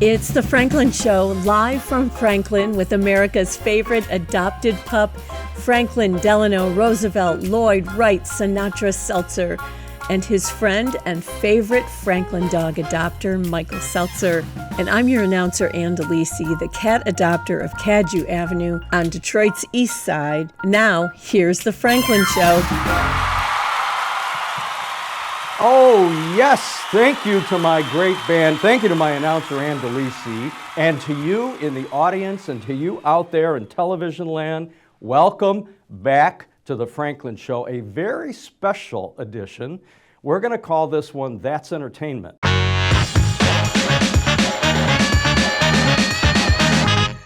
It's The Franklin Show, live from Franklin with America's favorite adopted pup, Franklin Delano Roosevelt Lloyd Wright Sinatra Seltzer, and his friend and favorite Franklin dog adopter, Michael Seltzer. And I'm your announcer, Ann DeLisi, the cat adopter of Cadju Avenue on Detroit's East Side. Now, here's The Franklin Show. Oh, yes. Thank you to my great band. Thank you to my announcer, Ann DeLisi, and to you in the audience and to you out there in television land. Welcome back to The Franklin Show, a very special edition. We're going to call this one That's Entertainment.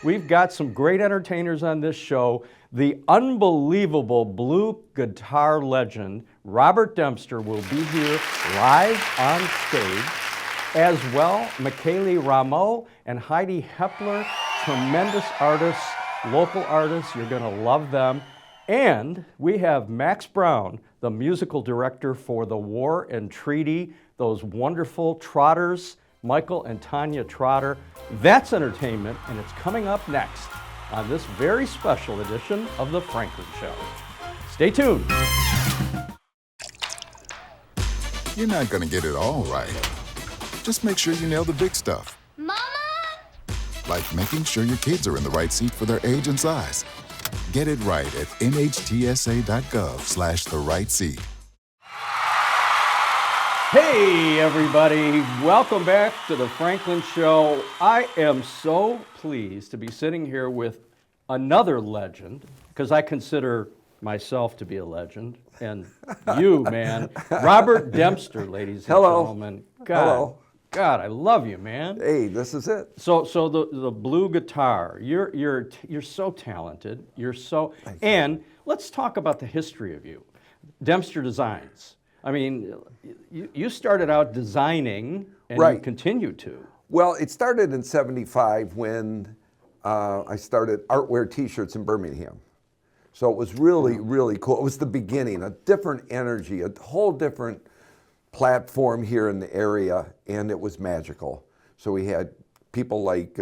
We've got some great entertainers on this show. The unbelievable blue guitar legend, Robert Dempster, will be here live on stage, as well Michele Ramo and Heidi Hepler, tremendous artists, local artists. You're going to love them. And we have Max Brown, the musical director for The War and Treaty, those wonderful trotters, Michael and Tanya Trotter. That's entertainment, and it's coming up next on this very special edition of The Franklin Show. Stay tuned. You're not going to get it all right. Just make sure you nail the big stuff. Mama! Like making sure your kids are in the right seat for their age and size. Get it right at nhtsa.gov/the right seat. Hey, everybody. Welcome back to The Franklin Show. I am so pleased to be sitting here with another legend, because I consider myself to be a legend, and you, man, Robert Dempster, ladies and gentlemen. Hello. God, I love you, man. Hey, this is it. So the blue guitar. You're so talented. And let's talk about the history of you. Dempster Designs. I mean, you started out designing, and Right. you continue to. Well, it started in '75 when I started Artwear T-shirts in Birmingham. So it was really, really cool. It was the beginning, a different energy, a whole different platform here in the area, and it was magical. So we had people like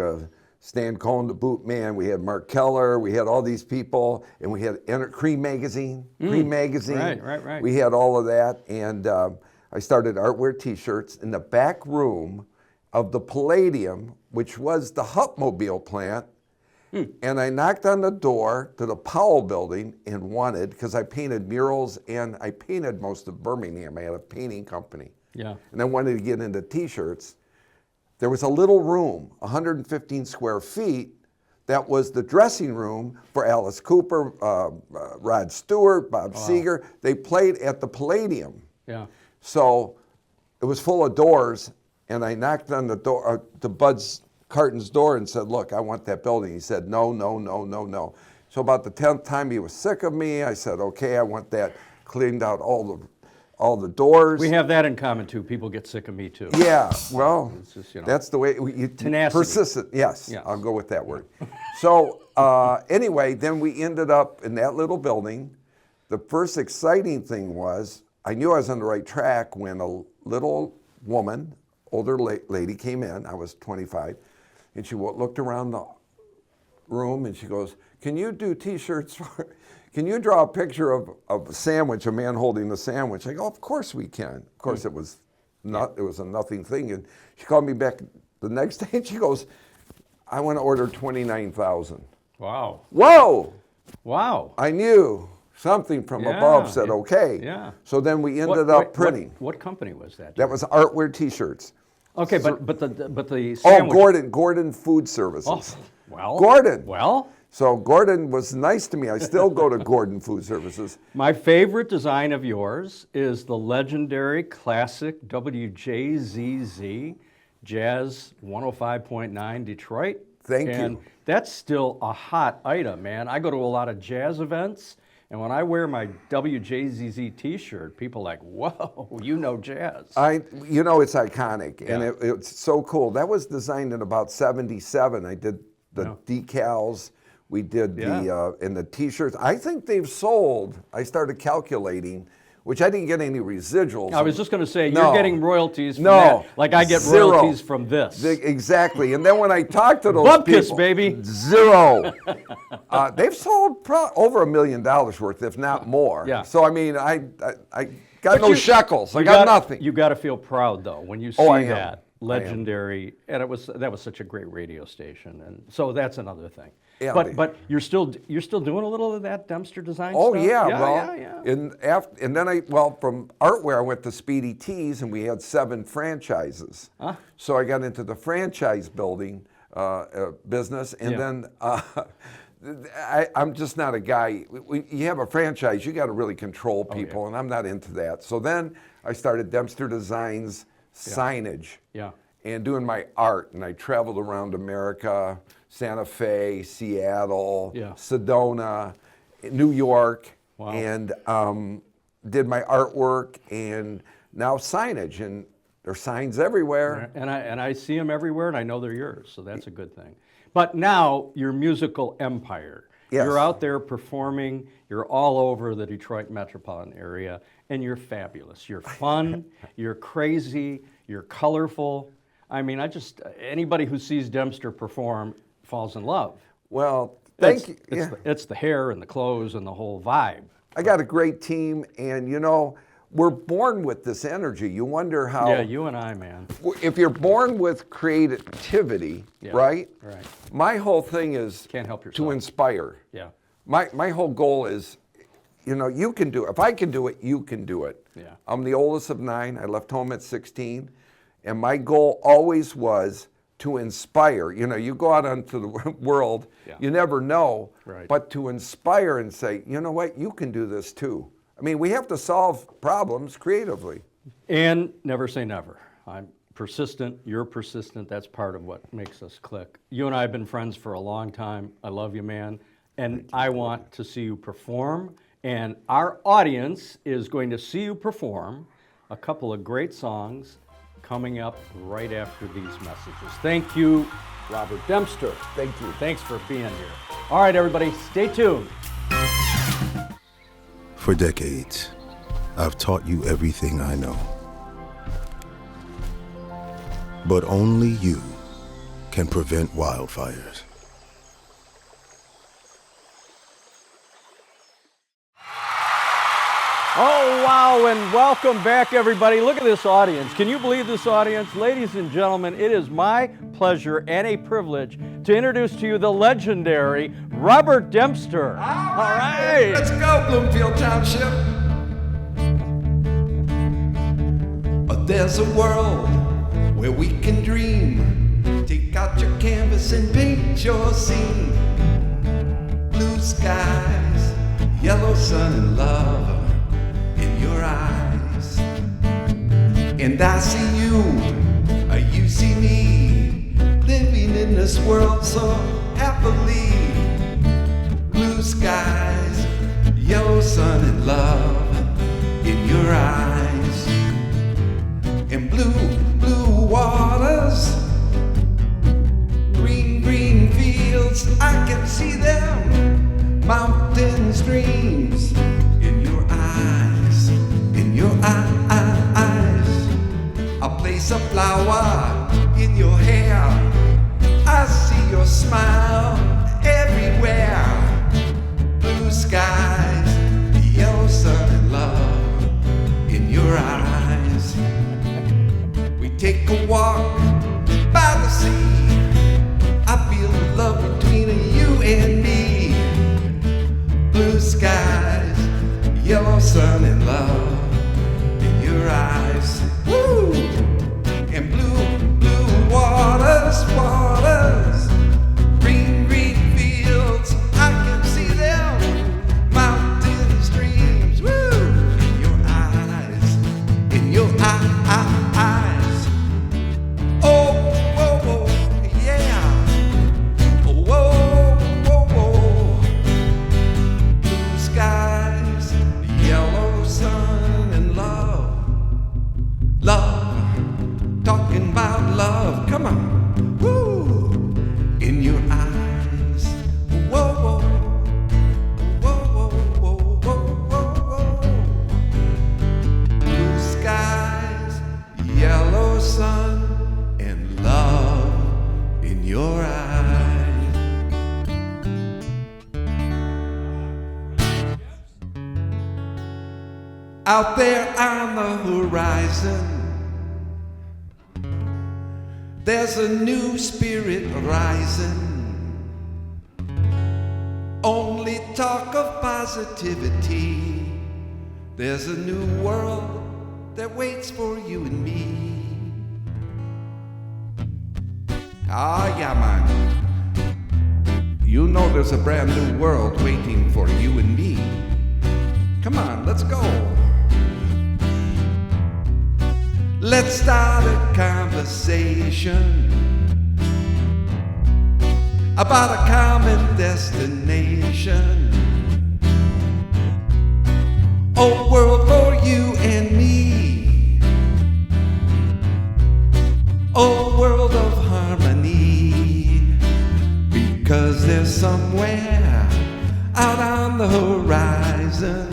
Stan Cohen, the boot man, we had Mark Keller, we had all these people, and we had Cream Magazine. Right. We had all of that, and I started Artwear T-shirts in the back room of the Palladium, which was the Hupmobile plant, and I knocked on the door to the Powell building and wanted, because I painted murals and I painted most of Birmingham. I had a painting company. Yeah. And I wanted to get into T-shirts. There was a little room, 115 square feet, that was the dressing room for Alice Cooper, Rod Stewart, Bob Seger. They played at the Palladium. Yeah. So it was full of doors, and I knocked on the door, to Bud's Carton's door, and said, "Look, I want that building." He said, "No, no, no, no, no." So about the 10th time he was sick of me, I said, "Okay, I want that." Cleaned out all the doors. We have that in common, too. People get sick of me, too. Yeah, well, It's just, that's the way. Tenacity. Persistent, yes, Yes. I'll go with that word. So anyway, then we ended up in that little building. The first exciting thing was, I knew I was on the right track when a little woman, older lady, came in. I was 25, and she looked around the room and she goes, "Can you do T-shirts can you draw a picture of a sandwich, a man holding a sandwich?" I go, "Of course we can." Of course it was it was a nothing thing. And she called me back the next day and she goes, "I want to order 29,000. Wow. Whoa! Wow. I knew something from above said okay. Yeah. So then we ended up printing. What company was that? That was Artwear T-shirts. Okay, but the Oh, sandwich. Gordon Food Services. Oh, well. Gordon. Well. So Gordon was nice to me. I still go to Gordon Food Services. My favorite design of yours is the legendary classic WJZZ Jazz 105.9 Detroit. Thank and you. That's still a hot item, man. I go to a lot of jazz events, and when I wear my WJZZ T-shirt, people are like, "Whoa, you know jazz." It's iconic, and Yeah. it's so cool. That was designed in about '77. I did the decals. We did the T-shirts. I think they've sold. I started calculating. which I didn't get any residuals. I was just going to say, No. you're getting royalties from No. that. Like I get Zero. royalties from this. Exactly. And then when I talked to those Bupkis, people, baby. zero. They've sold over $1 million worth, if not more. Yeah. So I mean, I got But no you- shekels. I you got nothing. You got to feel proud though when you see Oh, I am. that legendary, and that was such a great radio station, and so that's another thing. Yeah, but you're still doing a little of that Dempster design Oh stuff? yeah, yeah, well, yeah. and then from Artware I went to Speedy Tees, and we had 7 franchises. Huh? So I got into the franchise building business, and Yeah. then I'm just not a guy. You have a franchise, you got to really control people, yeah. and I'm not into that. So then I started Dempster Designs signage, Yeah. and doing my art, and I traveled around America, Santa Fe, Seattle, Yeah. Sedona, New York, Wow. and did my artwork, and now signage, and there's signs everywhere. And I see them everywhere, and I know they're yours, so that's a good thing. But now your musical empire. Yes. You're out there performing. You're all over the Detroit metropolitan area, and you're fabulous. You're fun. You're crazy. You're colorful. I mean, anybody who sees Dempster perform falls in love. Well, thank you. It's, it's the hair and the clothes and the whole vibe. I got a great team, and we're born with this energy. You wonder how. Yeah, you and I, man. If you're born with creativity, Yeah, right? right. My whole thing is Can't help to yourself. inspire. Yeah. My whole goal is, you can do it. If I can do it, you can do it. Yeah. I'm the oldest of 9. I left home at 16. And my goal always was to inspire. You go out onto the world, Yeah. you never know, Right. but to inspire and say, you know what, you can do this too. I mean, we have to solve problems creatively. And never say never. I'm persistent, you're persistent, that's part of what makes us click. You and I have been friends for a long time. I love you, man. And I want to see you perform. And our audience is going to see you perform a couple of great songs coming up right after these messages. Thank you, Robert Dempster. Thank you. Thanks for being here. All right, everybody, stay tuned. For decades, I've taught you everything I know. But only you can prevent wildfires. Oh, wow, and welcome back, everybody. Look at this audience. Can you believe this audience? Ladies and gentlemen, it is my pleasure and a privilege to introduce to you the legendary Robert Dempster. All right. Let's go, Bloomfield Township. There's a world where we can dream. Take out your canvas and paint your scene. Blue skies, yellow sun and love in your eyes. And I see you see me, living in this world so happily. Blue skies, yellow sun and love in your eyes. And blue waters, green fields, I can see them, mountain streams in your eyes, I'll place a flower in your hair, I see your smile everywhere. Blue skies, yellow sun and love in your Out there on the horizon, there's a new spirit rising. Only talk of positivity. There's a new world that waits for you and me. Ah, yeah, man. You know there's a brand new world waiting for you and me. Come on, let's go. Let's start a conversation about a common destination. A world for you and me. A world of harmony. Because there's somewhere out on the horizon,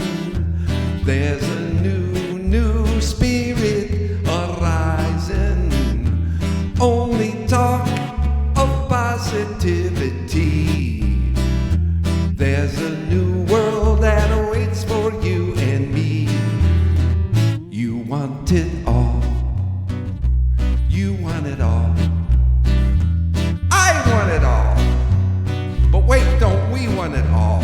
there's a new spirit arising. Only talk of positivity. There's a new world that awaits for you and me. You want it all. You want it all. I want it all. But wait, don't we want it all?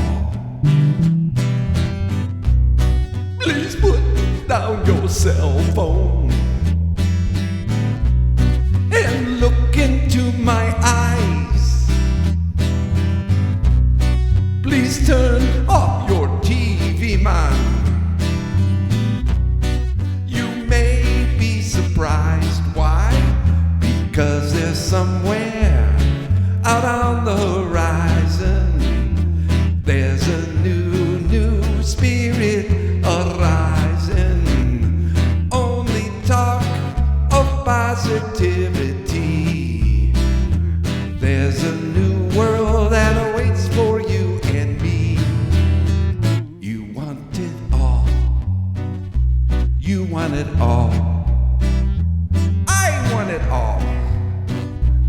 Please put down your cell phone and look into my eyes. Please turn off your TV, man. You may be surprised. Why? Because there's somewhere out on the horizon, there's a new spirit arising. Only talk of positivity. There's a new world that awaits for you and me. You want it all. You want it all. I want it all.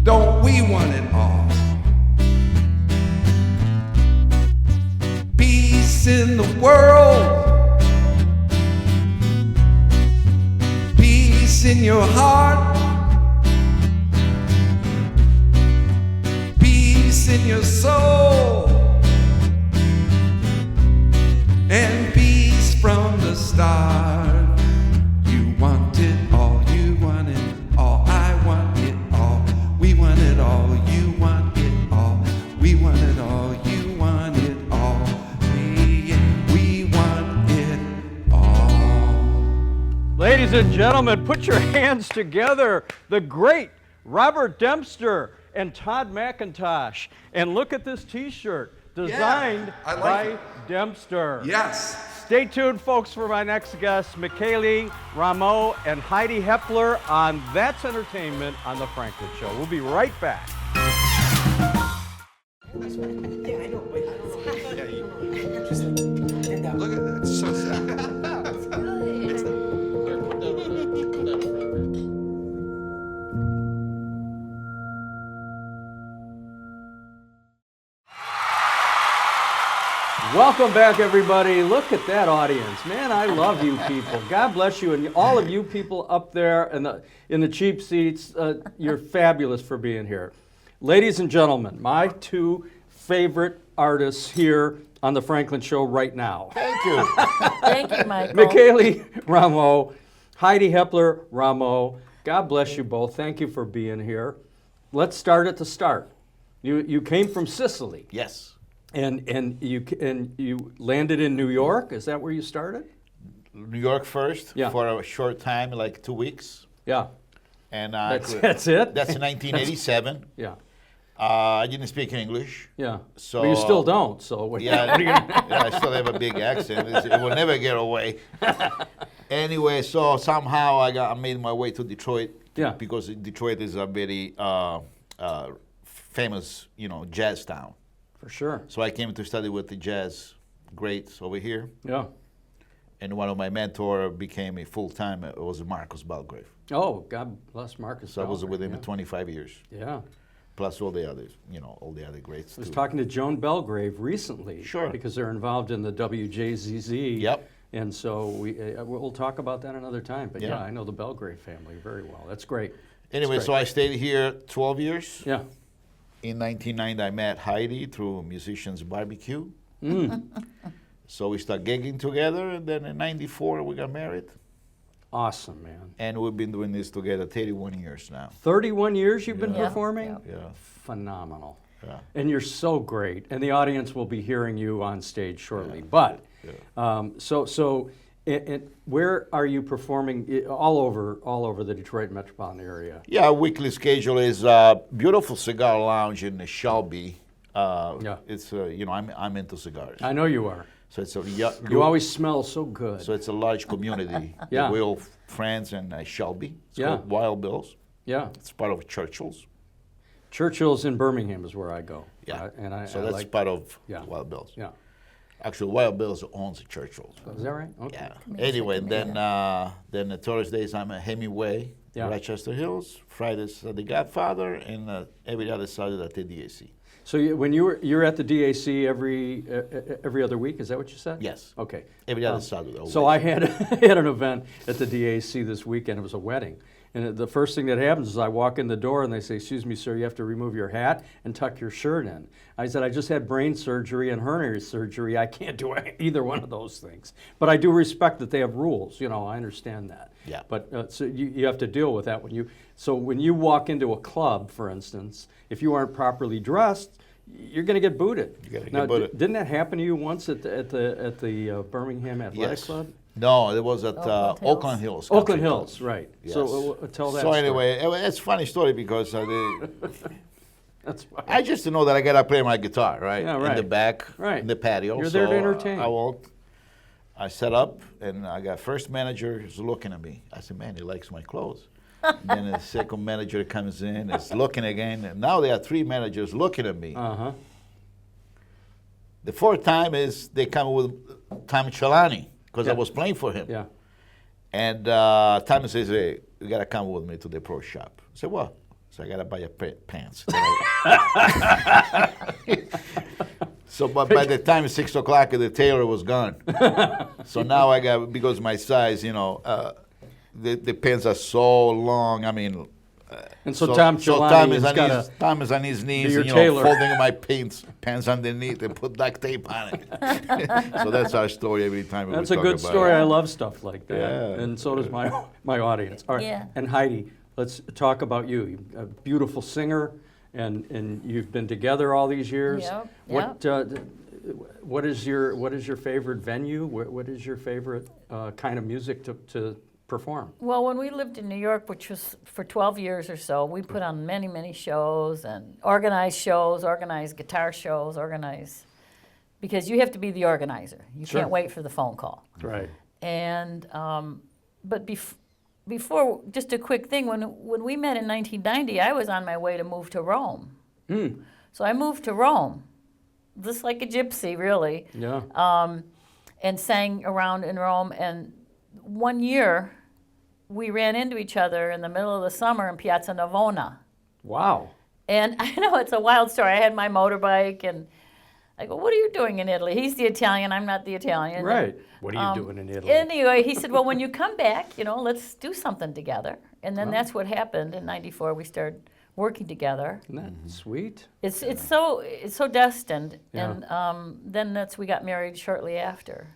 Don't we want it all? Peace in the world. Peace in your heart. Peace in your soul. And peace from the start. You want it all. You want it all. I want it all. We want it all. You want it all. We want it all. You want it all. We want it all. Ladies and gentlemen, put your hands together. The great Robert Dempster and Todd McIntosh. And look at this t-shirt designed I like by it. Dempster. Yes. Stay tuned, folks, for my next guest, Michele Ramo and Heidi Hepler on That's Entertainment on The Franklin Show. We'll be right back. Look at that. It's so sad. Welcome back, everybody. Look at that audience. Man, I love you people. God bless you. And all of you people up there in the cheap seats, you're fabulous for being here. Ladies and gentlemen, my two favorite artists here on The Franklin Show right now. Thank you. Thank you, Michael. Michele Ramo, Heidi Hepler Ramo. God bless you both. Thank you for being here. Let's start at the start. You came from Sicily. Yes. And you landed in New York. Is that where you started? New York first for a short time, like 2 weeks. Yeah. And That's it? That's in 1987. Yeah. I didn't speak English. Yeah. So well, you still don't. So what Yeah, what are you gonna yeah, I still have a big accent. It will never get away. Anyway, so somehow I made my way to Detroit. Yeah. Because Detroit is a very famous, jazz town. For sure. So I came to study with the jazz greats over here. Yeah. And one of my mentors became a full-time, it was Marcus Belgrave. Oh, God bless Marcus. So I was with him yeah. 25 years. Yeah. Plus all the others, all the other greats I was too. talking to Joan Belgrave recently. Sure. Because they're involved in the WJZZ. Yep. And so we'll talk about that another time. But Yeah. I know the Belgrade family very well. That's great. Anyway, That's so great. I stayed here 12 years. Yeah. In 1990, I met Heidi through Musicians Barbecue. So we started gigging together, and then in 94, we got married. Awesome, man. And we've been doing this together 31 years now. 31 years you've been performing? Yeah. Phenomenal. Yeah. And you're so great. And the audience will be hearing you on stage shortly. But, where are you performing? All over the Detroit metropolitan area. Yeah, our weekly schedule is beautiful cigar lounge in Shelby. It's I'm into cigars. I know you are. So it's You always smell so good. So it's a large community. Yeah. We're all friends in Shelby. It's Yeah. called Wild Bill's. Yeah. It's part of Churchill's. Churchill's in Birmingham is where I go. Yeah. And So I that's like, part of Yeah. Wild Bill's. Yeah. Actually, Wild Bill's owns Churchill's. Is that right? Okay. Yeah. Anyway, then the Thursdays I'm at Hemingway, Yeah. Rochester Hills. Fridays at the Godfather, and every other Saturday at the DAC. So when you're at the DAC every other week, is that what you said? Yes. Okay. Every other Saturday. So I had an event at the DAC this weekend. It was a wedding. And the first thing that happens is I walk in the door and they say, "Excuse me, sir, you have to remove your hat and tuck your shirt in." I said, "I just had brain surgery and hernia surgery. I can't do either one of those things." But I do respect that they have rules. I understand that. Yeah. But so you have to deal with that when you walk into a club, for instance, if you aren't properly dressed, you're going to get booted. You're gonna Now, get booted. didn't that happen to you once at the Birmingham Athletic Yes. Club? No, it was at Oakland Hills. Oakland Country Hills, Club. right. Yes. So tell that So story. anyway, it's a funny story because That's fine. I just know that I gotta play my guitar, right? Yeah, right. In the back, Right. in the patio. You're there to So, entertain. I set up, and I got first manager is looking at me. I said, "Man, he likes my clothes." Then the second manager comes in, is looking again, and now there are three managers looking at me. Uh-huh. The fourth time is they come with Tom Chelani because I Yeah. was playing for him. Yeah. And Tom says, "Hey, you gotta come with me to the pro shop." I said, "What?" So I gotta buy your pants. So, but by the time it's 6 o'clock, the tailor was gone. So now I got, because my size, the pants are so long. I mean, And so Tom Chelani Tom is on his knees, your and, tailor. folding my pants underneath and put duct tape on it. So that's our story every time we That's a talk good about story. it. I love stuff like that. Yeah. And so does my audience. All right. Yeah. And Heidi, let's talk about you. You're a beautiful singer, and you've been together all these years. Yep, What is your favorite venue? What is your favorite kind of music to perform? Well, when we lived in New York, which was for 12 years or so, we put on many, many shows and organized guitar shows, because you have to be the organizer. You Sure. can't wait for the phone call. Right. And but before, just a quick thing, when we met in 1990, I was on my way to move to Rome. So I moved to Rome, just like a gypsy, really. Yeah. And sang around in Rome. And one year, we ran into each other in the middle of the summer in Piazza Navona. Wow. And I know it's a wild story. I had my motorbike, and I go, "What are you doing in Italy?" He's the Italian, I'm not the Italian. Right. What are you doing in Italy? Anyway, he said, "Well, when you come back, let's do something together." And then that's what happened. In '94, we started working together. Isn't that sweet? It's so destined. Yeah. And then we got married shortly after.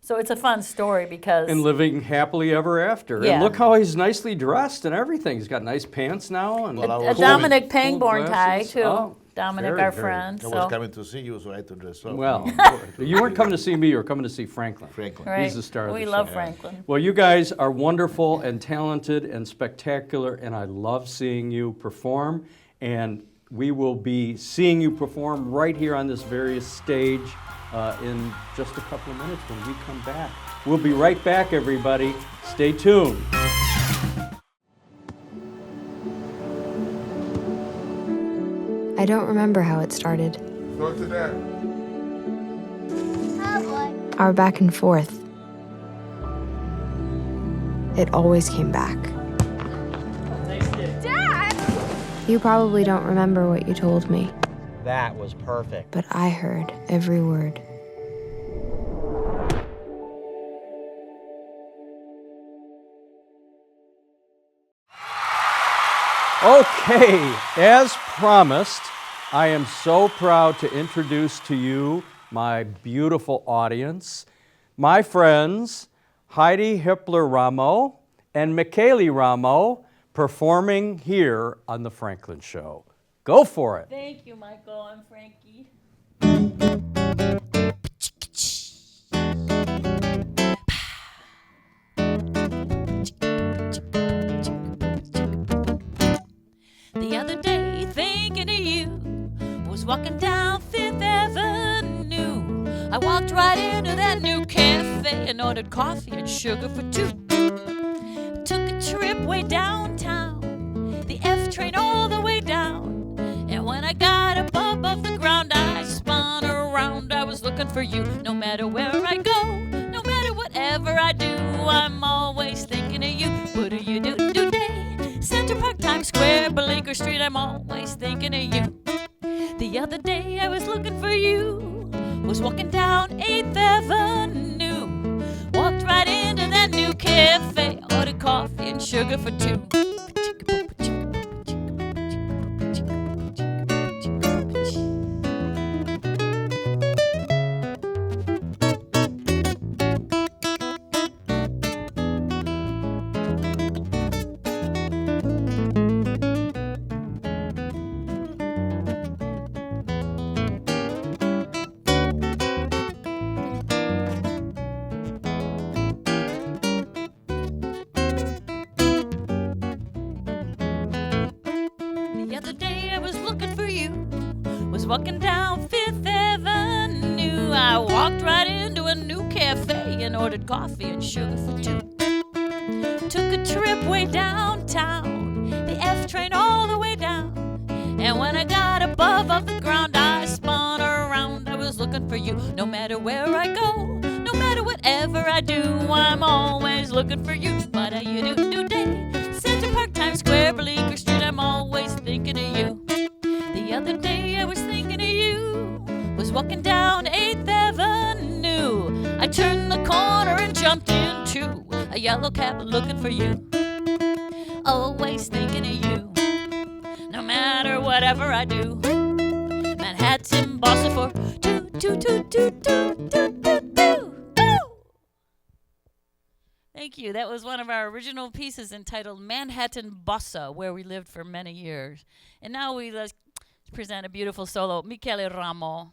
So it's a fun story because And living happily ever after. Yeah. And look how he's nicely dressed and everything. He's got nice pants now. And a Dominic Pangborn tie glasses. too. Oh, Dominic, very, our very. friend. I So was coming to see you, so I had to dress up. Well, you weren't coming to see me, you were coming to see Franklin. Franklin. right. He's the star of we the love show. Franklin. Well, you guys are wonderful and talented and spectacular, and I love seeing you perform. And we will be seeing you perform right here on this very stage in just a couple of minutes when we come back. We'll be right back, everybody. Stay tuned. I don't remember how it started. Go to that. Our back and forth. It always came back. Dad! You probably don't remember what you told me, That was perfect. but I heard every word. Okay, as promised, I am so proud to introduce to you my beautiful audience, my friends Heidi Hepler Ramo and Michele Ramo, performing here on The Franklin Show. Go for it. Thank you, Michael. I'm Frankie. The other day, thinking of you, was walking down Fifth Avenue. I walked right into that new cafe and ordered coffee and sugar for two. Took a trip way downtown, the F train all the way down. And when I got up above the ground, I spun around. I was looking for you. No matter where I go, no matter whatever I do, I'm always thinking of you. What do you do today? Center Park, Times Square, Bleecker Street, I'm always thinking of you. The other day I was looking for you, was walking down 8th Avenue. Walked right into that new cafe, ordered coffee and sugar for two. The other day I was looking for you, was walking down Fifth Avenue. I walked right into a new cafe and ordered coffee and sugar for two. Took a trip way downtown, the F train all the way down. And when I got above off the ground, I spun around. I was looking for you. No matter where I go, no matter whatever I do, I'm always looking for you. What do you do today? Center Park, Times Square, Bleecker Street, I'm always thinking of you. The other day I was thinking of you, was walking down 8th Avenue. I turned the corner and jumped into a yellow cab looking for you. Always thinking of you, no matter whatever I do. Manhattan, Boston for two. Thank you. That was one of our original pieces entitled Manhattan Bossa, where we lived for many years. And now let's present a beautiful solo, Michele Ramo.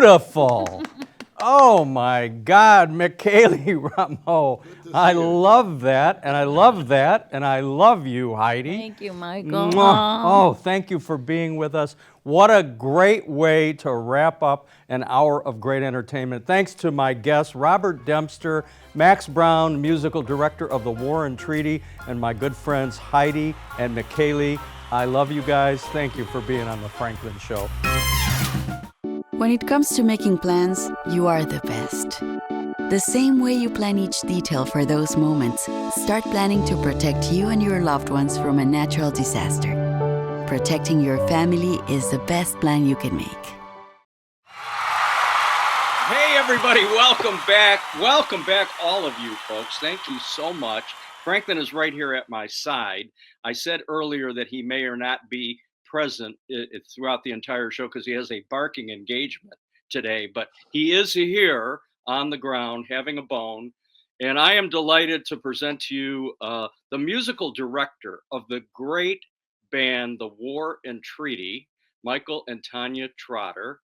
beautiful. Oh my God, Michele Ramo. I love that, and I love that, and I love you, Heidi. Thank you, Michael. Mwah. Oh, thank you for being with us. What a great way to wrap up an hour of great entertainment. Thanks to my guests, Robert Dempster, Max Brown, musical director of the War and Treaty, and my good friends Heidi and Michele. I love you guys. Thank you for being on the Franklin Show. When it comes to making plans, you are the best. The same way you plan each detail for those moments, start planning to protect you and your loved ones from a natural disaster. Protecting your family is the best plan you can make. Hey, everybody, welcome back. Welcome back, all of you folks. Thank you so much. Franklin is right here at my side. I said earlier that he may or not be present throughout the entire show because he has a barking engagement today, but he is here on the ground having a bone. And I am delighted to present to you the musical director of the great band, The War and Treaty, Michael and Tanya Trotter,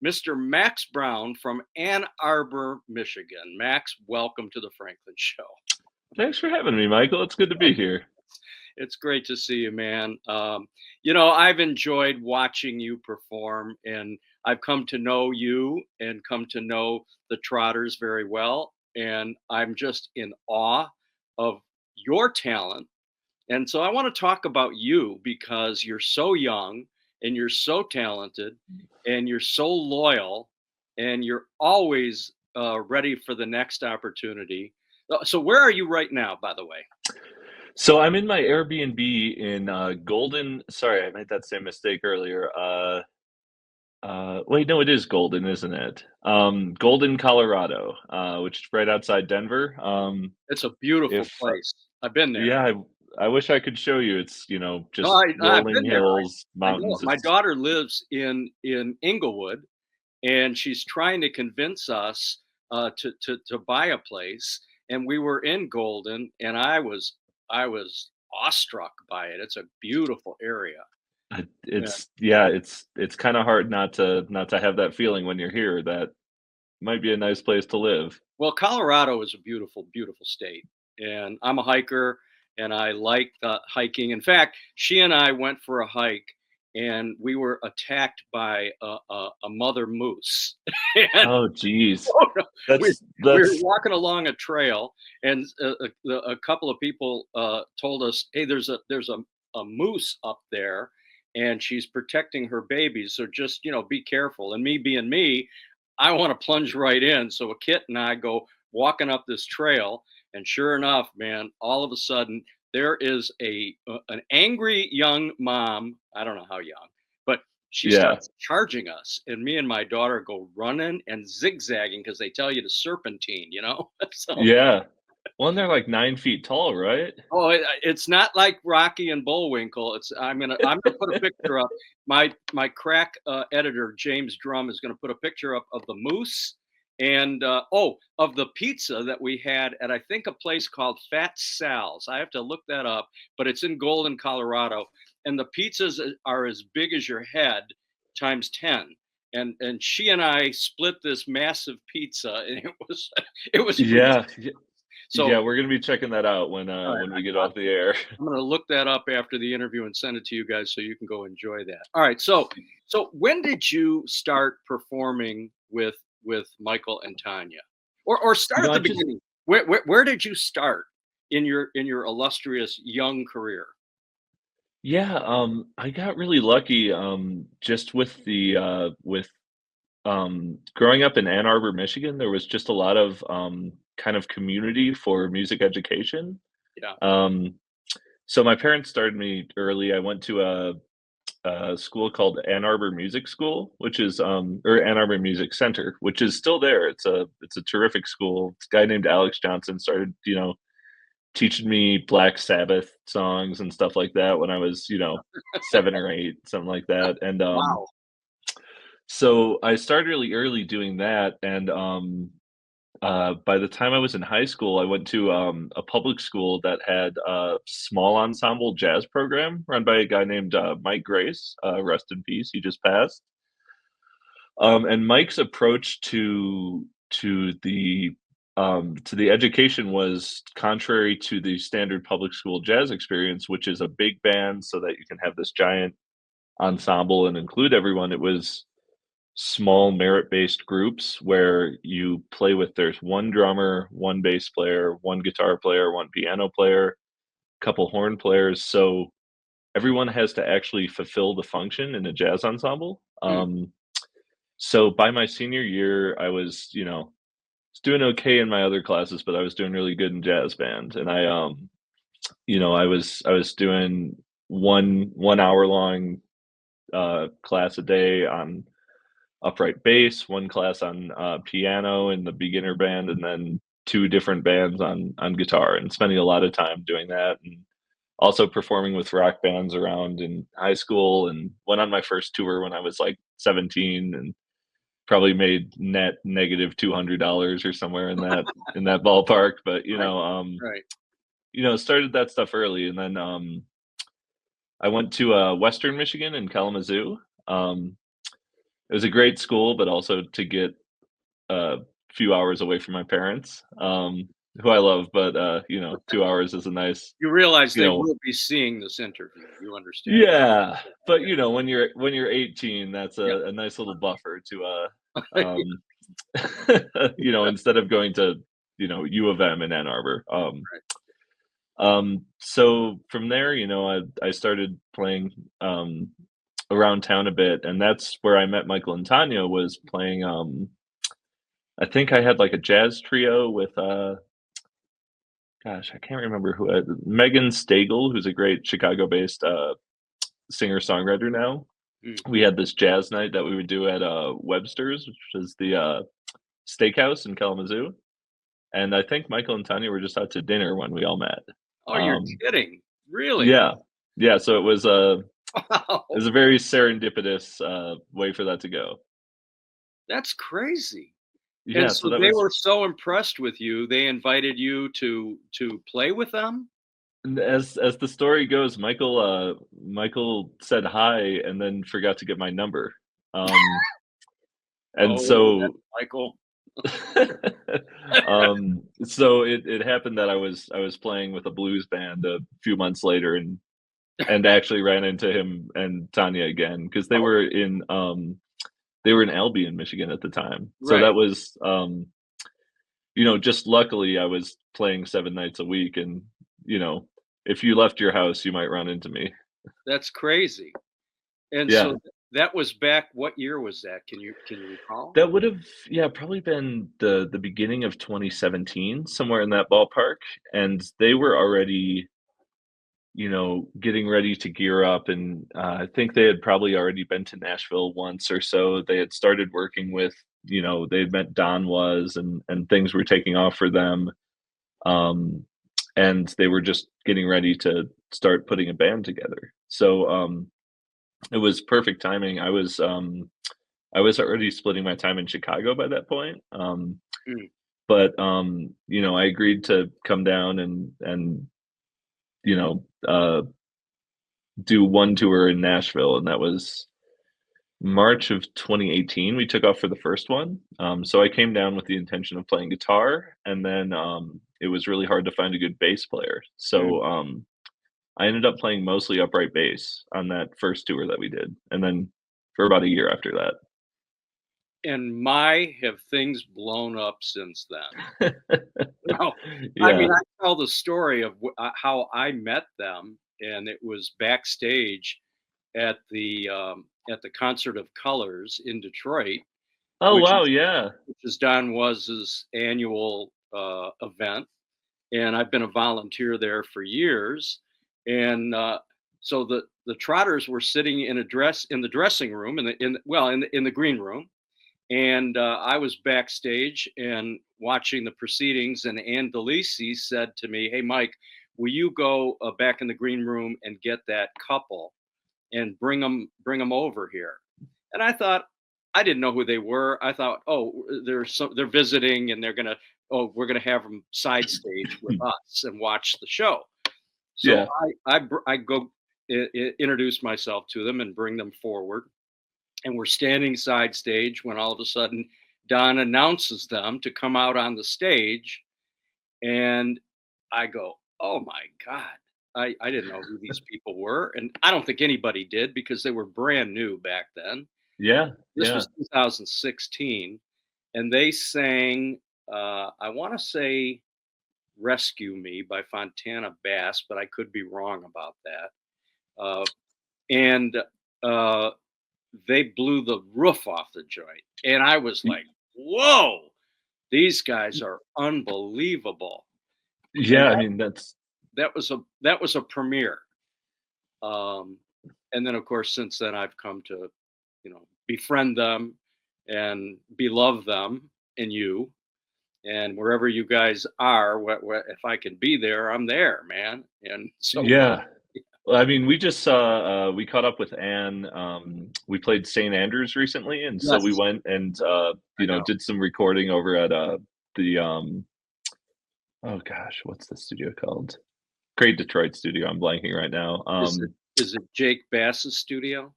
Mr. Max Brown from Ann Arbor, Michigan. Max, welcome to the Franklin Show. Thanks for having me, Michael. It's good to be here. It's great to see you, man. You know, I've enjoyed watching you perform, and I've come to know you and come to know the Trotters very well. And I'm just in awe of your talent. And so I want to talk about you because you're so young and you're so talented and you're so loyal and you're always ready for the next opportunity. So where are you right now, by the way? So I'm in my Airbnb in Golden. Sorry, I made that same mistake earlier. Wait, no, it is Golden, isn't it? Golden, Colorado, which is right outside Denver. It's a beautiful place. I've been there. Yeah, I wish I could show you. It's, you know, just I've rolling been there. hills, mountains. My daughter lives in Inglewood, and she's trying to convince us to buy a place. And we were in Golden, and I was awestruck by it. It's a beautiful area. It's kind of hard not to have that feeling when you're here. That might be a nice place to live. Well, Colorado is a beautiful, beautiful state, and I'm a hiker, and I like hiking. In fact, she and I went for a hike, and we were attacked by a mother moose. Oh, geez. We were walking along a trail, and a couple of people told us, "Hey, there's a moose up there, and she's protecting her babies. So just be careful." And me being me, I want to plunge right in. So a kit and I go walking up this trail, and sure enough, man, all of a sudden there is an angry young mom. I don't know how young, but she starts charging us, and me and my daughter go running and zigzagging because they tell you to serpentine, So, yeah. Well, and they're like 9 feet tall, right? Oh, it's not like Rocky and Bullwinkle. I'm gonna put a picture up. My crack editor James Drum is gonna put a picture up of the moose and of the pizza that we had at I think a place called Fat Sal's. I have to look that up, but it's in Golden, Colorado, and the pizzas are as big as your head times 10. And she and I split this massive pizza, and it was yeah. So yeah, we're gonna be checking that out when we get off the air. I'm gonna look that up after the interview and send it to you guys so you can go enjoy that. All right, so when did you start performing with Michael and Tanya, or start at the beginning? Where did you start in your illustrious young career? Yeah, I got really lucky just with the growing up in Ann Arbor, Michigan. There was just a lot of kind of community for music education. Yeah. So my parents started me early. I went to a school called Ann Arbor Music School, which is or Ann Arbor Music Center, which is still there. It's a terrific school. This guy named Alex Johnson started, teaching me Black Sabbath songs and stuff like that when I was, 7 or 8, something like that. And wow. So I started really early doing that, and by the time I was in high school, I went to a public school that had a small ensemble jazz program run by a guy named Mike Grace. Rest in peace, he just passed. And Mike's approach to the education was contrary to the standard public school jazz experience, which is a big band so that you can have this giant ensemble and include everyone. It was small merit-based groups where you play with there's one drummer, one bass player, one guitar player, one piano player, couple horn players. So everyone has to actually fulfill the function in a jazz ensemble. So by my senior year, I was, was doing okay in my other classes, but I was doing really good in jazz band. And I was doing one hour long class a day on upright bass, one class on piano in the beginner band, and then two different bands on guitar, and spending a lot of time doing that, and also performing with rock bands around in high school, and went on my first tour when I was like 17, and probably made net negative $200 or somewhere in that ballpark. But Right. Started that stuff early, and then I went to Western Michigan in Kalamazoo. It was a great school, but also to get a few hours away from my parents, who I love, but 2 hours is a nice, You realize you they know, will be seeing this interview. You understand? yeah. But when you're 18, that's a nice little buffer to instead of going to U of M in Ann Arbor. So from there, I started playing around town a bit, and that's where I met Michael and Tanya. Was playing. I think I had like a jazz trio with gosh, I can't remember who. Megan Stagel, who's a great Chicago-based singer-songwriter now. We had this jazz night that we would do at Webster's, which is the steakhouse in Kalamazoo. And I think Michael and Tanya were just out to dinner when we all met. Oh, you're kidding. Really? Yeah. Yeah. So it was Wow. a very serendipitous way for that to go. That's crazy. Yeah. And So so that they was were so impressed with you, they invited you to play with them? and as the story goes, Michael said hi and then forgot to get my number. And Oh, that's so Michael. so it happened that I was playing with a blues band a few months later, and actually ran into him and Tanya again, because they were in Albion, Michigan at the time. So Right. that was just luckily I was playing 7 nights a week, and if you left your house, you might run into me. That's crazy. And Yeah. so that was back, what year was that? Can you recall? That would have, yeah, probably been the beginning of 2017, somewhere in that ballpark. And they were already, getting ready to gear up. And I think they had probably already been to Nashville once or so. They had started working with, they had met Don Was, and things were taking off for them. And they were just getting ready to start putting a band together. So it was perfect timing. I was already splitting my time in Chicago by that point. Mm. But I agreed to come down and you know, uh, do one tour in Nashville, and that was March of 2018. We took off for the first one. So I came down with the intention of playing guitar, and then it was really hard to find a good bass player. So I ended up playing mostly upright bass on that first tour that we did, and then for about a year after that. And my, have things blown up since then. No, I Yeah. mean, I tell the story of how I met them, and it was backstage at the Concert of Colors in Detroit, Oh, which wow, is yeah. Don Was's annual event, and I've been a volunteer there for years. And so the Trotters were sitting in the dressing room in the green room, and I was backstage and watching the proceedings. And Ann DeLisi said to me, "Hey, Mike, will you go back in the green room and get that couple and bring them over here?" And I thought, I didn't know who they were. I thought, oh, they're visiting, and we're gonna have them side stage with us and watch the show. So Yeah. I go introduce myself to them and bring them forward. and we're standing side stage when all of a sudden Don announces them to come out on the stage, and I go, "Oh my God." I didn't know who these people were, and I don't think anybody did because they were brand new back then. Yeah, This yeah. was 2016, and they sang, I want to say "Rescue Me" by Fontana Bass, but I could be wrong about that. And uh, they blew the roof off the joint, and I was like, "Whoa, these guys are unbelievable!" And Yeah, I mean that's that was a premiere. Um, and then, of course, since then, I've come to, befriend them and beloved them and you. And wherever you guys are, if I can be there, I'm there, man. And so, yeah. Well, I mean, we just saw we caught up with Anne. We played St. Andrews recently, and so we yes, went and I know. did some recording over at the oh gosh, what's the studio called? Great Detroit studio. I'm blanking right now. Is it Jake Bass's studio?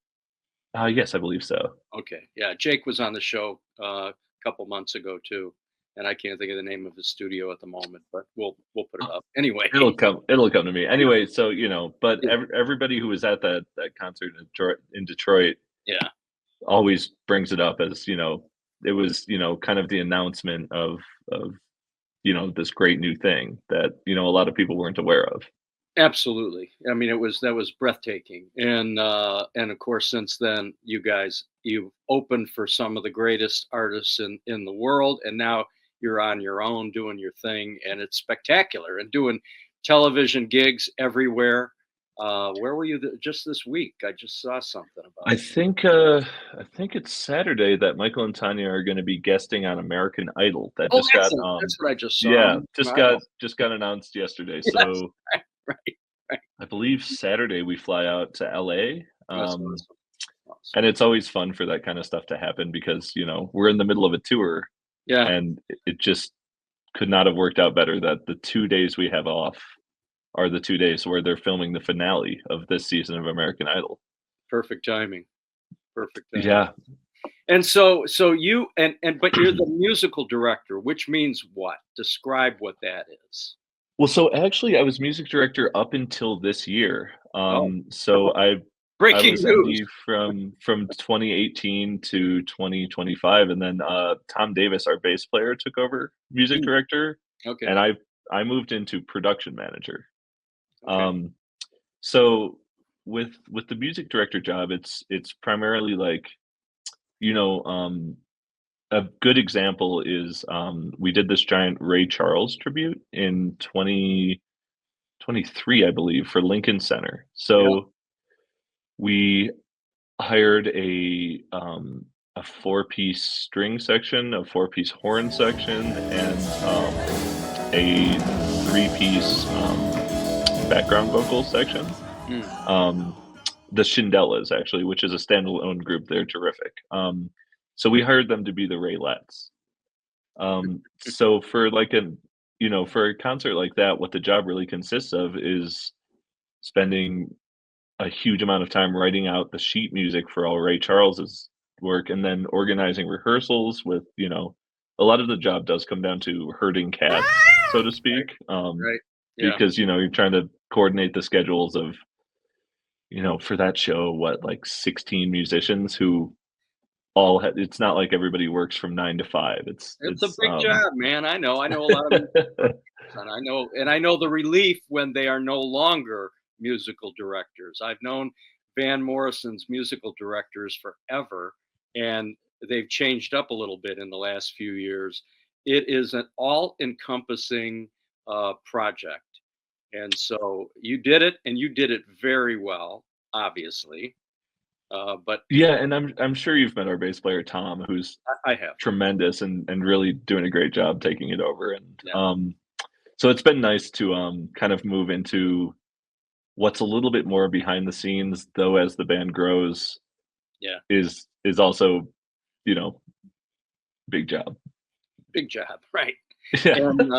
Yes, I believe so. Okay, yeah, Jake was on the show a couple months ago too, and I can't think of the name of his studio at the moment, but we'll put it up anyway. It'll come to me anyway. So but Yeah. everybody who was at that concert in Detroit Yeah, always brings it up as it was kind of the announcement of this great new thing that a lot of people weren't aware of. absolutely. I mean, that was breathtaking, and of course, since then, you've opened for some of the greatest artists in the world, and now you're on your own doing your thing, and it's spectacular, and doing television gigs everywhere. Where were you just this week? I just saw something about I it. think it's Saturday that Michael and Tanya are going to be guesting on American Idol. That Oh, just got that's what I just saw. yeah, Wow. just got announced yesterday. Yes, So right, right. I believe Saturday we fly out to LA. That's awesome. And it's always fun for that kind of stuff to happen because, we're in the middle of a tour Yeah, and it just could not have worked out better that the 2 days we have off are the 2 days where they're filming the finale of this season of American Idol. perfect timing. Perfect timing. Yeah. And so you but you're the musical director, which means what? Describe what that is. Well, so actually I was music director up until this year. Oh, So I breaking was news. MD from 2018 to 2025, and then Tom Davis, our bass player, took over music Mm, director, okay. and I moved into production manager. Okay. Um, so with the music director job, it's primarily like a good example is we did this giant Ray Charles tribute in 2023, I believe, for Lincoln Center. Yeah. So we hired a four-piece string section, a four-piece horn section, and a three-piece background vocal section. Mm. The Shindellas, actually, which is a standalone group. They're terrific. So we hired them to be the Raylettes. So for for a concert like that, what the job really consists of is spending a huge amount of time writing out the sheet music for all Ray Charles's work and then organizing rehearsals with, a lot of the job does come down to herding cats, so to speak. Right. Yeah. Because, you're trying to coordinate the schedules of, for that show, like 16 musicians who all it's not like everybody works from 9 to 5. It's a big job, man. I know a lot of and I know the relief when they are no longer musical directors. I've known Van Morrison's musical directors forever, and they've changed up a little bit in the last few years. It is an all-encompassing project, and so you did it, and you did it very well, obviously. But Yeah, and I'm sure you've met our bass player Tom, who's I have. tremendous and really doing a great job taking it over. And Yeah. so it's been nice to kind of move into what's a little bit more behind the scenes, though, as the band grows, Yeah. is also, big job. Big job, right? Yeah. And,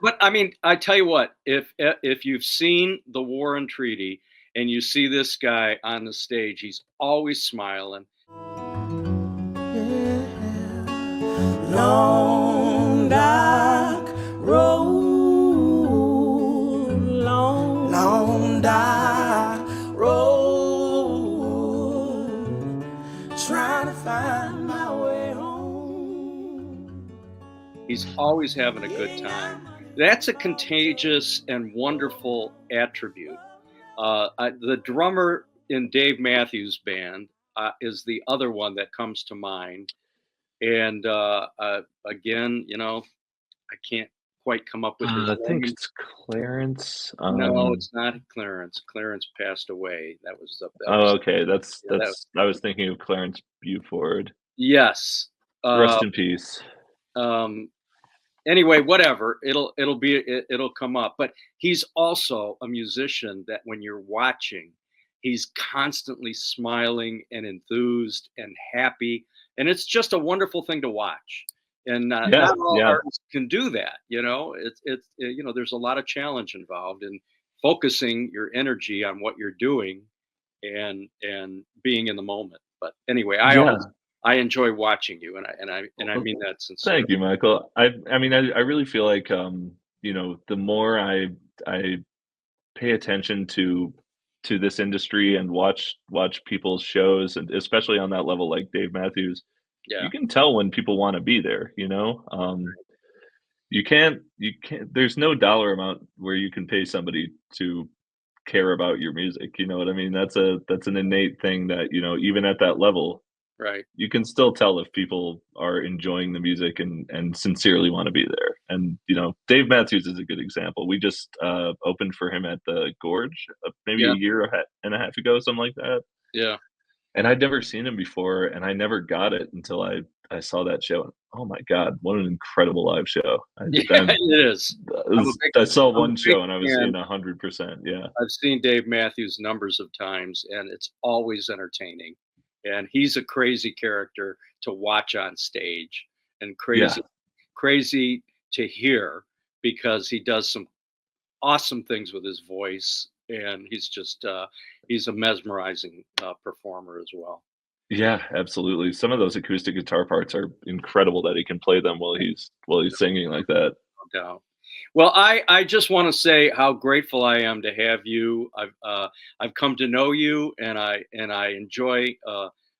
but I mean, I tell you what, if you've seen the War and Treaty and you see this guy on the stage, he's always smiling. long dark road, long dark road, trying to find my way home. He's always having a good time. That's a contagious and wonderful attribute. The drummer in Dave Matthews Band is the other one that comes to mind. And again, I can't quite come up with his I think name. it's Clarence. No, it's not Clarence. Clarence passed away. That was Okay. That's yeah, that was, I was thinking of Clarence Buford. yes. Rest in peace. Um, anyway, whatever. It'll come up. But he's also a musician that when you're watching, he's constantly smiling and enthused and happy, and it's just a wonderful thing to watch. And not all artists can do that. There's a lot of challenge involved in focusing your energy on what you're doing and being in the moment. But anyway, I enjoy watching you, and I mean that sincerely. Thank you, Michael. I mean, I really feel like the more I pay attention to this industry and watch people's shows, and especially on that level like Dave Matthews, Yeah. you can tell when people want to be there. You can't. There's no dollar amount where you can pay somebody to care about your music. You know what I mean? That's an innate thing that even at that level, Right. you can still tell if people are enjoying the music and sincerely want to be there. And Dave Matthews is a good example. We just opened for him at the Gorge maybe a year and a half ago, something like that. Yeah. And I'd never seen him before, and I never got it until I saw that show. Oh my God, what an incredible live show! It is. I saw one show and I was in 100%. Yeah, I've seen Dave Matthews numbers of times, and it's always entertaining. And he's a crazy character to watch on stage, and crazy to hear, because he does some awesome things with his voice, and he's just he's a mesmerizing performer as well. yeah, absolutely. Some of those acoustic guitar parts are incredible that he can play them while he's singing like that. No doubt. Well, I just want to say how grateful I am to have you. I've come to know you, and I enjoy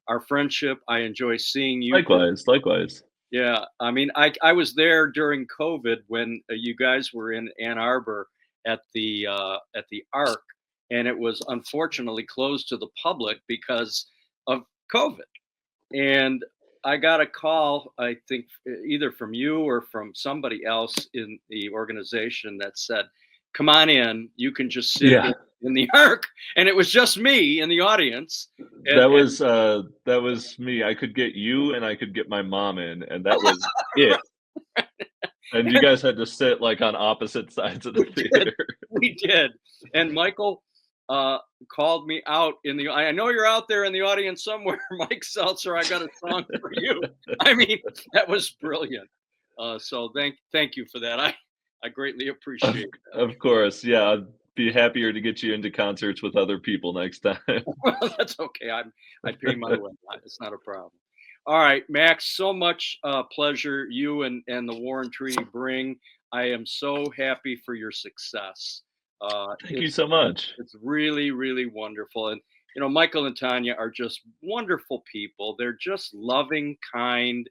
our friendship. I enjoy seeing you. Likewise. Yeah, I mean, I was there during COVID when you guys were in Ann Arbor at the Arc, and it was unfortunately closed to the public because of COVID. And I got a call, I think either from you or from somebody else in the organization that said, "Come on in, you can just sit in the Arc." And it was just me in the audience. That was me. I could get you and I could get my mom in, and that was it. And you guys had to sit like on opposite sides of the theater. We did. And Michael called me out I know you're out there in the audience somewhere, Mike Seltzer, I got a song for you. I mean, that was brilliant. So thank you for that. I greatly appreciate that. Of course. Yeah. I'd be happier to get you into concerts with other people next time. Well, that's okay. I pay my way. It's not a problem. All right, Max, so much pleasure you and the Warren Treaty bring. I am so happy for your success. Thank you so much. It's really, really wonderful. And, Michael and Tanya are just wonderful people. They're just loving, kind,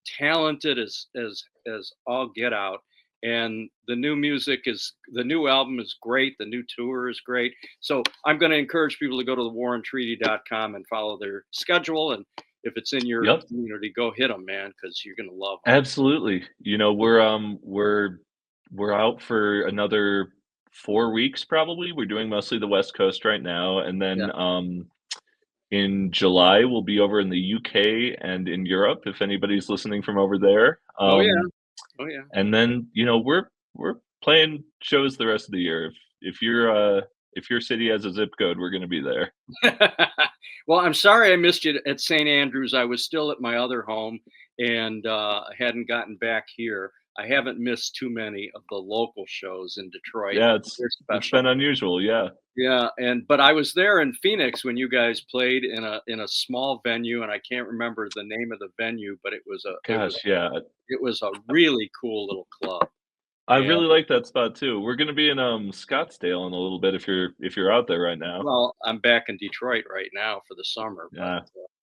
talented as all get out. And the new album is great. The new tour is great. So I'm going to encourage people to go to thewarrentreaty.com and follow their schedule. And if it's in your community, go hit them, man, because you're going to love them. Absolutely. We're out for another 4 weeks probably. We're doing mostly the West Coast right now, and then in July we'll be over in the UK and in Europe if anybody's listening from over there. Oh yeah. And then we're playing shows the rest of the year. If your city has a zip code, we're going to be there. Well, I'm sorry I missed you at St. Andrews. I was still at my other home and hadn't gotten back here. I haven't missed too many of the local shows in Detroit. Yeah, They're it's special. been unusual. Yeah. Yeah, but I was there in Phoenix when you guys played in a small venue, and I can't remember the name of the venue, but Gosh, yeah. it was a really cool little club. I And really like that spot too. We're gonna be in Scottsdale in a little bit if you're out there right now. well, I'm back in Detroit right now for the summer, but Yeah.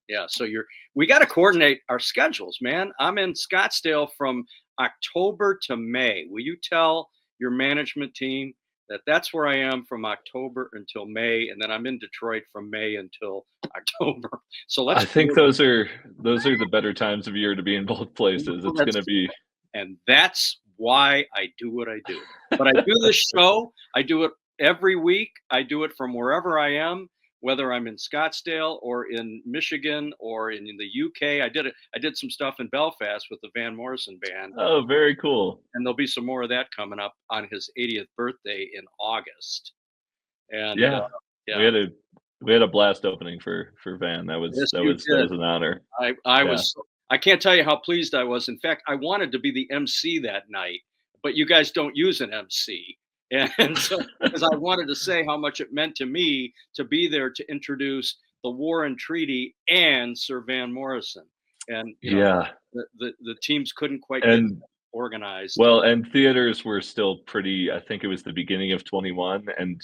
yeah, so we got to coordinate our schedules, man. I'm in Scottsdale from October to May. Will you tell your management team that that's where I am from October until May, and then I'm in Detroit from May until October. So let's I think those are the better times of year to be in both places. It's gonna be and that's why I do what I do. But I do this show. I do it every week. I do it from wherever I am, whether I'm in Scottsdale or in Michigan or in the UK. I did some stuff in Belfast with the Van Morrison Band. Oh, very cool. And there'll be some more of that coming up on his 80th birthday in August. And Yeah. yeah. We had a blast opening for Van. That was Yes, that you was that did. was an honor. I Yeah. was I can't tell you how pleased I was. In fact, I wanted to be the MC that night, but you guys don't use an MC. And so, because I wanted to say how much it meant to me to be there to introduce the War and Treaty and Sir Van Morrison. And you know, Yeah. the teams couldn't quite get And organized. well, and theaters were still pretty I think it was the beginning of 21 and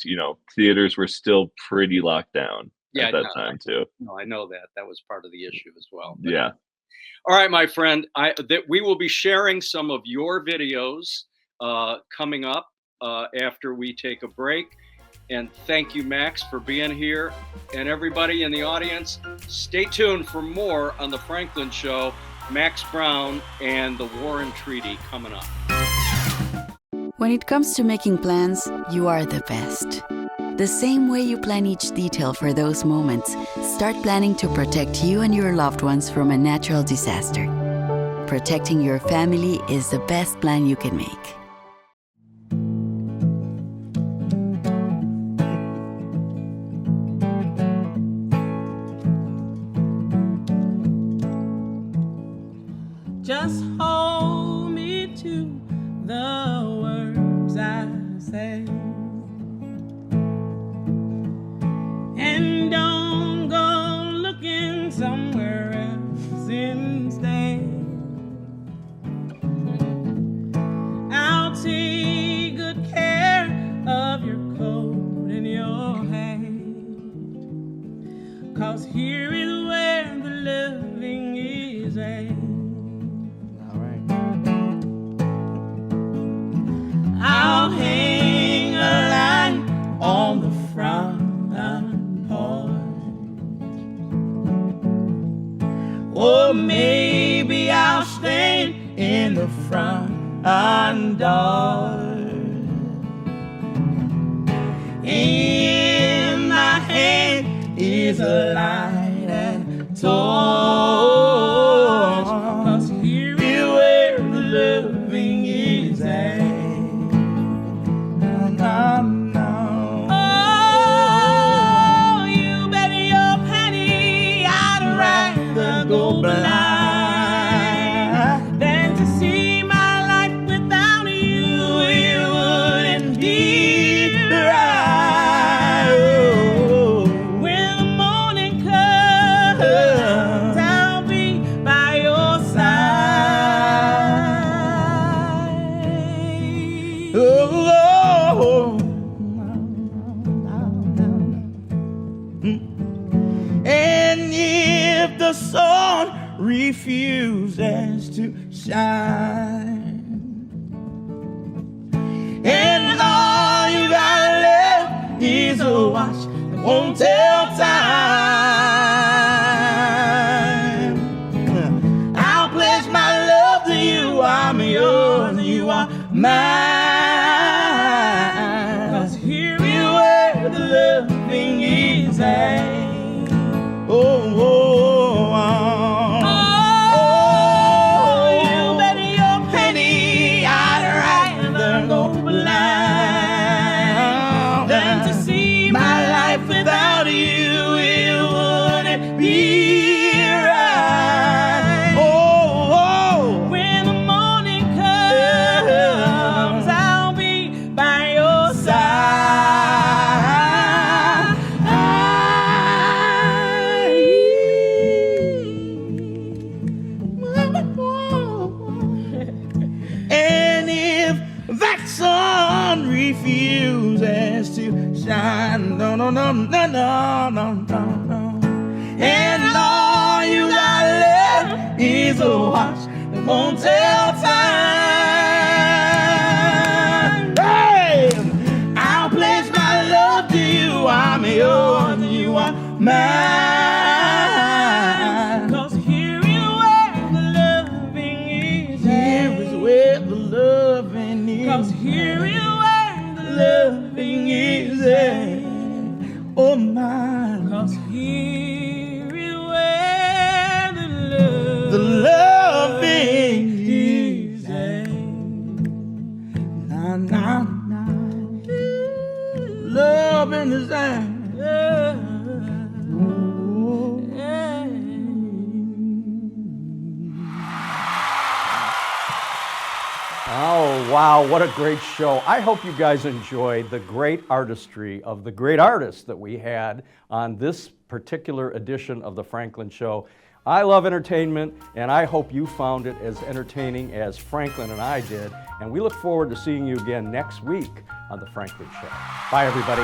theaters were still pretty locked down Yeah, at that no, time too. no, I know that. That was part of the issue as well. Yeah. All right, my friend, that we will be sharing some of your videos coming up after we take a break. And thank you, Max, for being here. And everybody in the audience, stay tuned for more on The Franklin Show. Max Brown and the War and Treaty coming up. When it comes to making plans, you are the best. The same way you plan each detail for those moments, start planning to protect you and your loved ones from a natural disaster. Protecting your family is the best plan you can make. Just hold me to the words I say, and don't go looking somewhere else instead. I'll take good care of your coat and your hat, 'cause here is where the loving is at. I'll hang a light on the front porch, or maybe I'll stand in the front door. In my hand is a light and torch, 'cause here is where the loving is at. Oh, you bet your penny I'd rather go blind than to see my life without you. It wouldn't be right. Oh, when the morning comes, I'll be by your side. Oh, and if the sun refuses to shine, and all you got left is a watch that won't tell time, I'll pledge my love to you. I'm yours, you are mine, 'cause here is where the loving is at. You bet your penny I'd rather go blind than to see my life without you. my mind. 'Cause here is where the loving is. Here is where the loving is. 'Cause here is where the loving is. Oh my. 'Cause here is where the loving is. Na na na. Love in the sand. Oh, wow, what a great show. I hope you guys enjoyed the great artistry of the great artists that we had on this particular edition of The Franklin Show. I love entertainment, and I hope you found it as entertaining as Franklin and I did. And we look forward to seeing you again next week on The Franklin Show. Bye, everybody.